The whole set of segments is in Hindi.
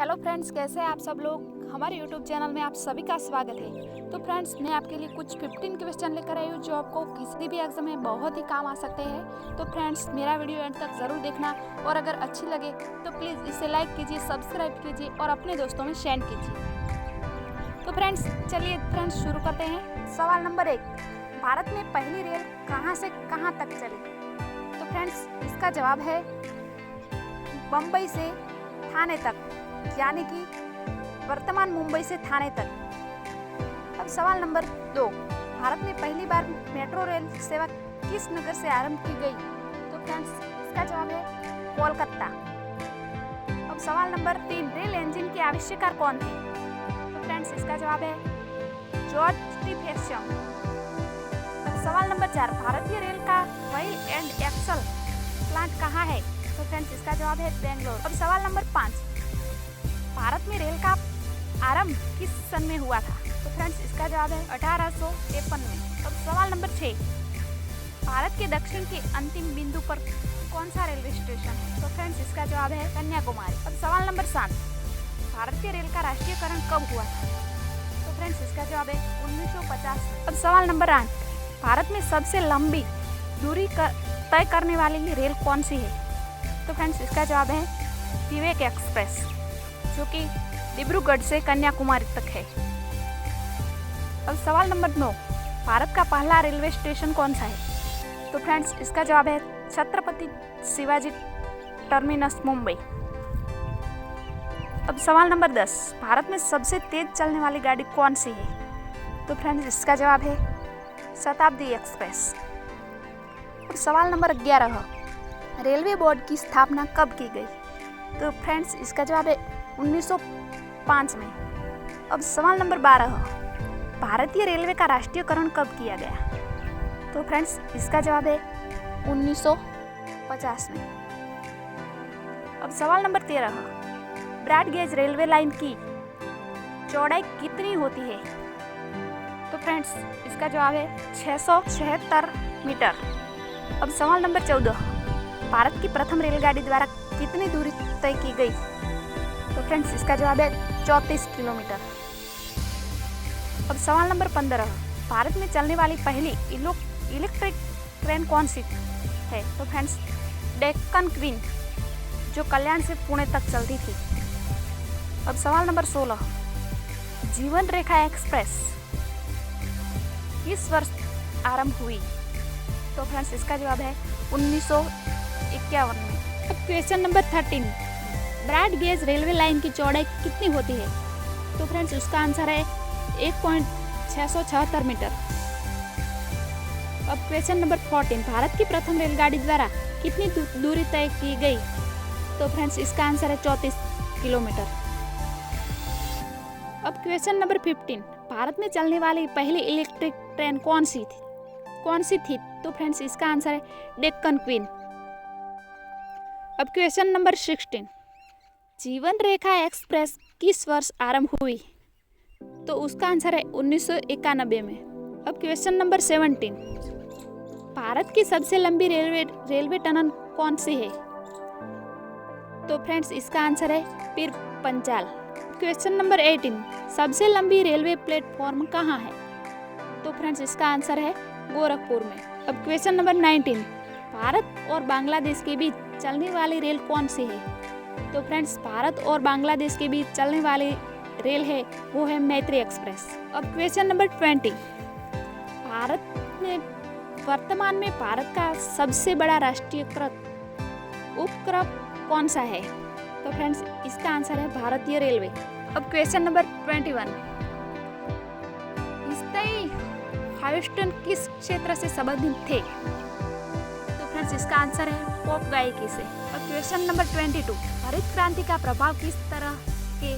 हेलो फ्रेंड्स, कैसे हैं आप सब लोग। हमारे यूट्यूब चैनल में आप सभी का स्वागत है। तो फ्रेंड्स, मैं आपके लिए कुछ 15 क्वेश्चन लेकर आई हूँ जो आपको किसी भी एग्जाम में बहुत ही काम आ सकते हैं। तो फ्रेंड्स, मेरा वीडियो एंड तक ज़रूर देखना और अगर अच्छी लगे तो प्लीज़ इसे लाइक कीजिए, सब्सक्राइब कीजिए और अपने दोस्तों में शेयर कीजिए। तो फ्रेंड्स, चलिए फ्रेंड्स शुरू करते हैं। सवाल नंबर 1, भारत में पहली रेल कहाँ से कहाँ तक चली। तो फ्रेंड्स, इसका जवाब है बम्बई से थाने तक, यानी कि वर्तमान मुंबई से थाने तक। अब सवाल नंबर 2, भारत में पहली बार मेट्रो रेल सेवा किस नगर से आरंभ की गई। तो फ्रेंड्स, इसका जवाब है कोलकाता। अब सवाल नंबर 3, रेल इंजन के आविष्कार कौन थे। तो फ्रेंड्स, इसका जवाब है जॉर्ज स्टीफेंसन। अब सवाल नंबर 4, भारतीय रेल का व्हील एंड एक्सल प्लांट कहाँ है। तो फ्रेंड्स, इसका जवाब है बेंगलोर। अब सवाल नंबर 5, भारत में रेल का आरंभ किस सन में हुआ था। तो फ्रेंड्स, इसका जवाब है 1853 में। अब सवाल नंबर 6, भारत के दक्षिण के अंतिम बिंदु पर कौन सा रेलवे स्टेशन है। तो फ्रेंड्स, इसका जवाब है कन्याकुमारी। अब सवाल नंबर 7, भारतीय रेल का राष्ट्रीयकरण कब हुआ था। तो फ्रेंड्स, इसका जवाब है 1950 में। अब सवाल नंबर 8, भारत में सबसे लंबी दूरी तय करने वाली रेल कौन सी है। तो फ्रेंड्स, इसका जवाब है विवेक एक्सप्रेस, जो कि डिब्रूगढ़ से कन्याकुमारी तक है। अब सवाल नंबर 9, भारत का पहला रेलवे स्टेशन कौन सा है। तो फ्रेंड्स, इसका जवाब है छत्रपति शिवाजी टर्मिनस, मुंबई। अब सवाल नंबर 10, भारत में सबसे तेज चलने वाली गाड़ी कौन सी है। तो फ्रेंड्स, इसका जवाब है शताब्दी एक्सप्रेस। अब सवाल नंबर 11, रेलवे बोर्ड की स्थापना कब की गई। तो फ्रेंड्स, इसका जवाब है 1905 में। अब सवाल नंबर 12, भारतीय रेलवे का राष्ट्रीयकरण कब किया गया। तो फ्रेंड्स, इसका जवाब है 1950 में। अब सवाल number 13, broad gauge railway line की चौड़ाई कितनी होती है। तो फ्रेंड्स, इसका जवाब है 676 मीटर। अब सवाल नंबर 14, भारत की प्रथम रेलगाड़ी द्वारा कितनी दूरी तय की गई। तो फ्रेंड्स, इसका जवाब है 34 किलोमीटर। अब सवाल नंबर 15, भारत में चलने वाली पहली इलेक्ट्रिक ट्रेन कौन सी है। तो फ्रेंड्स, डेक्कन क्वीन, जो कल्याण से पुणे तक चलती थी। अब सवाल नंबर 16, जीवन रेखा एक्सप्रेस किस वर्ष आरंभ हुई। तो फ्रेंड्स, इसका जवाब है 1951 में। अब question number 13, broad gauge railway line की चौड़ाई कितनी होती है। तो फ्रेंड्स, उसका आंसर है 1.676 मीटर। अब क्वेश्चन नंबर 14, भारत की प्रथम रेलगाड़ी द्वारा कितनी दूरी तय की गई। तो फ्रेंड्स, इसका आंसर है 34 किलोमीटर। अब क्वेश्चन नंबर 15, भारत में चलने वाली पहली इलेक्ट्रिक ट्रेन कौन सी थी। तो फ्रेंड्स, इसका आंसर है डेक्कन क्वीन। अब क्वेश्चन नंबर 16, जीवन रेखा एक्सप्रेस किस वर्ष आरंभ हुई। तो उसका आंसर है 1991 में। अब क्वेश्चन नंबर 17, भारत की सबसे लंबी रेलवे टनल कौन सी है। तो फ्रेंड्स, इसका आंसर है पीर पंचाल। क्वेश्चन नंबर 18, सबसे लंबी रेलवे प्लेटफॉर्म कहाँ है। तो फ्रेंड्स, इसका आंसर है गोरखपुर में। अब क्वेश्चन नंबर 19, भारत और बांग्लादेश के बीच चलने वाली रेल कौन सी है। तो फ्रेंड्स, भारत और बांग्लादेश के बीच चलने वाली रेल है वो है मैत्री एक्सप्रेस। अब क्वेश्चन नंबर 20, भारत में वर्तमान में भारत का सबसे बड़ा राष्ट्रीयकृत उपक्रम कौन सा है। तो फ्रेंड्स, इसका आंसर है भारतीय रेलवे। अब क्वेश्चन नंबर 21, स्थायी ह्यूस्टन किस क्षेत्र से संबंधित थे। तो फ्रेंड्स, इसका आंसर है पॉप गायकी से। अब क्वेश्चन नंबर 22, हरित क्रांति का प्रभाव किस तरह के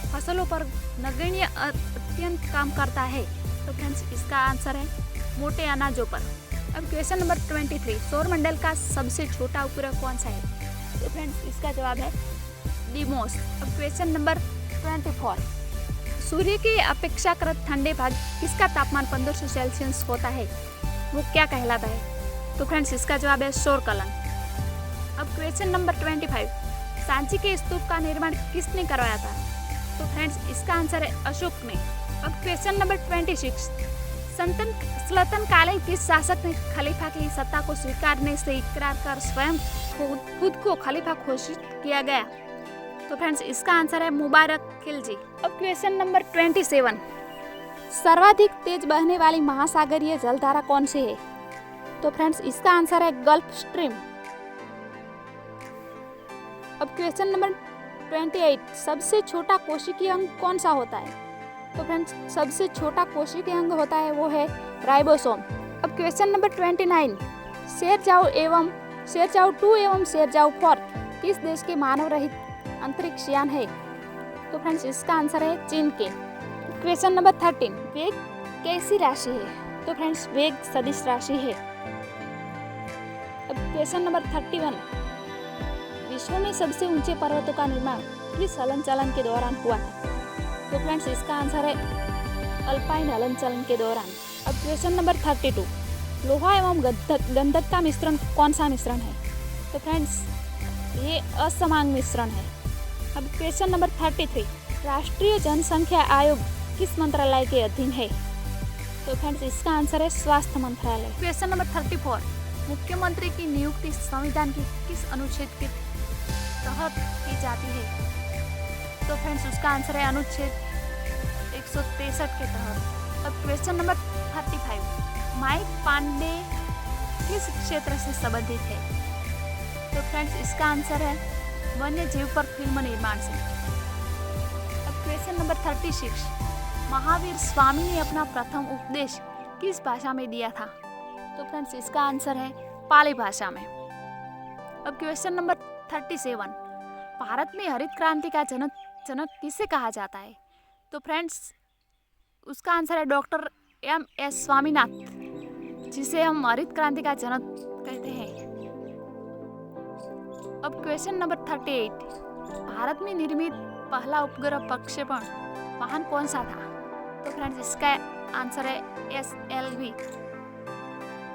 फसलों पर नगण्य अत्यंत काम करता है। तो फ्रेंड्स, इसका आंसर है मोटे अनाजों पर। अब क्वेश्चन नंबर 23, सौरमंडल का सबसे छोटा उपग्रह कौन सा है। तो फ्रेंड्स, इसका जवाब है डिमोस। अब क्वेश्चन नंबर 24, सूर्य के अपेक्षाकृत ठंडे भाग किसका तापमान 1500 सेल्सियस होता है, वो क्या कहलाता है। तो फ्रेंड्स, इसका जवाब है सौर कलन। अब क्वेश्चन नंबर 25, सांची के स्तूप का निर्माण किसने करवाया था? तो फ्रेंड्स इसका आंसर है अशोक ने। अब क्वेश्चन नंबर 26, सल्तनत कालीन किस शासक ने खलीफा की सत्ता को स्वीकारने से इकरार कर स्वयं खुद को खलीफा घोषित किया गया? तो फ्रेंड्स इसका आंसर है मुबारक खिलजी। अब क्वेश्चन नंबर 27, सर्वाधिक तेज बहने वाली महासागरीय जलधारा कौन सी है? तो फ्रेंड्स इसका आंसर है गल्फ स्ट्रीम। अब क्वेश्चन नंबर 28, सबसे छोटा कोशिकीय अंग कौन सा होता है? तो फ्रेंड्स सबसे छोटा कोशिकीय अंग होता है वो है राइबोसोम। अब क्वेश्चन नंबर 29, शेरजाओ 2 एवं शेरजाओ 4 किस देश के मानव रहित अंतरिक्ष यान है? तो फ्रेंड्स इसका आंसर है चीन के। क्वेश्चन नंबर 13, वेग कैसी राशि है? तो फ्रेंड्स वेग सदिश राशि है। अब क्वेश्चन नंबर 31, विश्व में सबसे ऊंचे पर्वतों का निर्माण किस हलन चलन के दौरान हुआ था? तो फ्रेंड्स इसका आंसर है अल्पाइन हलन चलन के दौरान। अब क्वेश्चन नंबर 32, लोहा एवं गंधक का मिश्रण कौन सा मिश्रण है? तो फ्रेंड्स ये असमांग मिश्रण है। अब क्वेश्चन नंबर 33, राष्ट्रीय जनसंख्या आयोग किस मंत्रालय के अधीन है? तो फ्रेंड्स इसका आंसर है स्वास्थ्य मंत्रालय। क्वेश्चन नंबर 34, मुख्यमंत्री की नियुक्ति संविधान की किस अनुच्छेद के तहत की जाती है? तो फ्रेंड्स उसका आंसर है अनुच्छेद 163 के तहत। अब क्वेश्चन नंबर 35, माइक पांडे किस क्षेत्र से संबंधित है? तो फ्रेंड्स इसका आंसर है वन्य जीव पर फिल्म निर्माण से। अब क्वेश्चन नंबर 36, महावीर स्वामी ने अपना प्रथम उपदेश किस भाषा में दिया था? तो फ्रेंड्स इसका आंसर है पाली भाषा में। अब क्वेश्चन नंबर 37, भारत में हरित क्रांति का जनक किसे कहा जाता है? तो फ्रेंड्स उसका आंसर है डॉक्टर M.S. स्वामीनाथन, जिसे हम हरित क्रांति का जनक कहते हैं। अब क्वेश्चन नंबर 38, भारत में निर्मित पहला उपग्रह प्रक्षेपण वाहन कौन सा था? तो फ्रेंड्स इसका आंसर है SLV,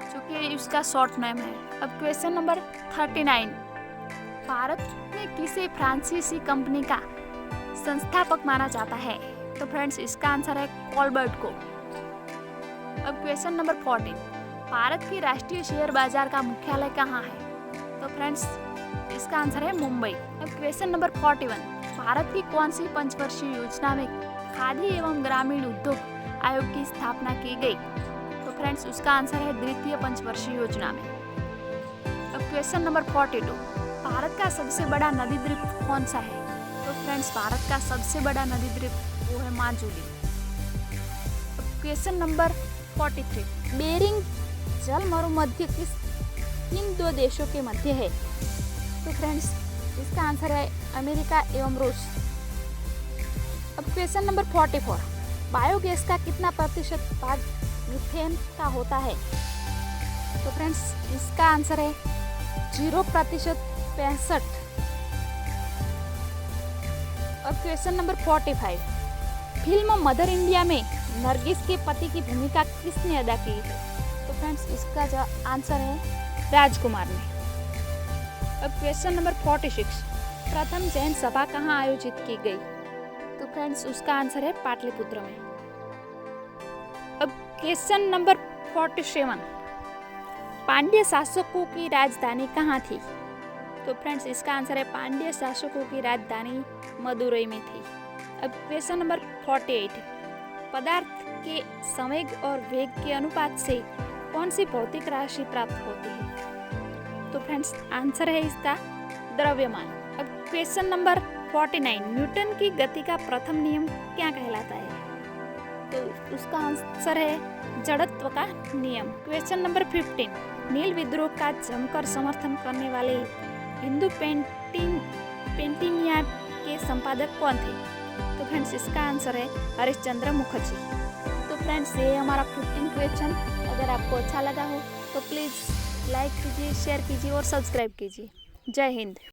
जो कि इसका शॉर्ट नेम है। अब क्वेश्चन नंबर 39, भारत में किसे फ्रांसीसी कंपनी का संस्थापक माना जाता है? तो फ्रेंड्स इसका आंसर है कॉलबर्ट को। अब क्वेश्चन नंबर 40, भारत की राष्ट्रीय शेयर बाजार का मुख्यालय कहाँ है? तो फ्रेंड्स इसका आंसर है मुंबई। अब क्वेश्चन नंबर 41, भारत की कौन सी पंचवर्षीय योजना में खादी एवं ग्रामीण उद्योग आयोग की स्थापना की गई? तो फ्रेंड्स उसका आंसर है द्वितीय पंचवर्षीय योजना में। अब क्वेश्चन नंबर 42, भारत का सबसे बड़ा नदी द्वीप कौन सा है? तो फ्रेंड्स भारत का सबसे बड़ा नदी द्वीप वो है माजुली। क्वेश्चन नंबर 43, बेरिंग जल मरुमध्य किन दो देशों के मध्य है? तो फ्रेंड्स इसका आंसर है अमेरिका एवं रूस। अब क्वेश्चन नंबर 44, बायोगैस का कितना प्रतिशत भाग मीथेन का होता है? तो फ्रेंड्स इसका आंसर है 0% 65। अब question number 45, film mother India में नरगिस के पति की भूमिका किसने अदा की है? तो फ्रेंड्स इसका जो आंसर है राजकुमार ने। अब क्वेश्चन नंबर 46, प्रथम जैन सभा कहाँ आयोजित की गई? तो फ्रेंड्स उसका आंसर है पाटलिपुत्र में। अब क्वेश्चन नंबर 47, पांड्य शासकों की राजधानी कहाँ थी? तो फ्रेंड्स इसका आंसर है पांड्य शासकों की राजधानी मदुरई में थी। अब क्वेश्चन नंबर 48, पदार्थ के संवेग और वेग के अनुपात से कौन सी भौतिक राशि प्राप्त होती है? तो फ्रेंड्स आंसर है इसका द्रव्यमान। अब क्वेश्चन नंबर 49, न्यूटन की गति का प्रथम नियम क्या कहलाता है? तो उसका आंसर है जड़त्व का नियम। क्वेश्चन नंबर 15, नील विद्रोह का जमकर समर्थन करने वाले हिंदू पेंटिनिया के संपादक कौन थे? तो फ्रेंड्स इसका आंसर है हरिश्चंद्र मुखर्जी। तो फ्रेंड्स ये हमारा 15 क्वेश्चन, अगर आपको अच्छा लगा हो तो प्लीज़ लाइक कीजिए, शेयर कीजिए और सब्सक्राइब कीजिए। जय हिंद।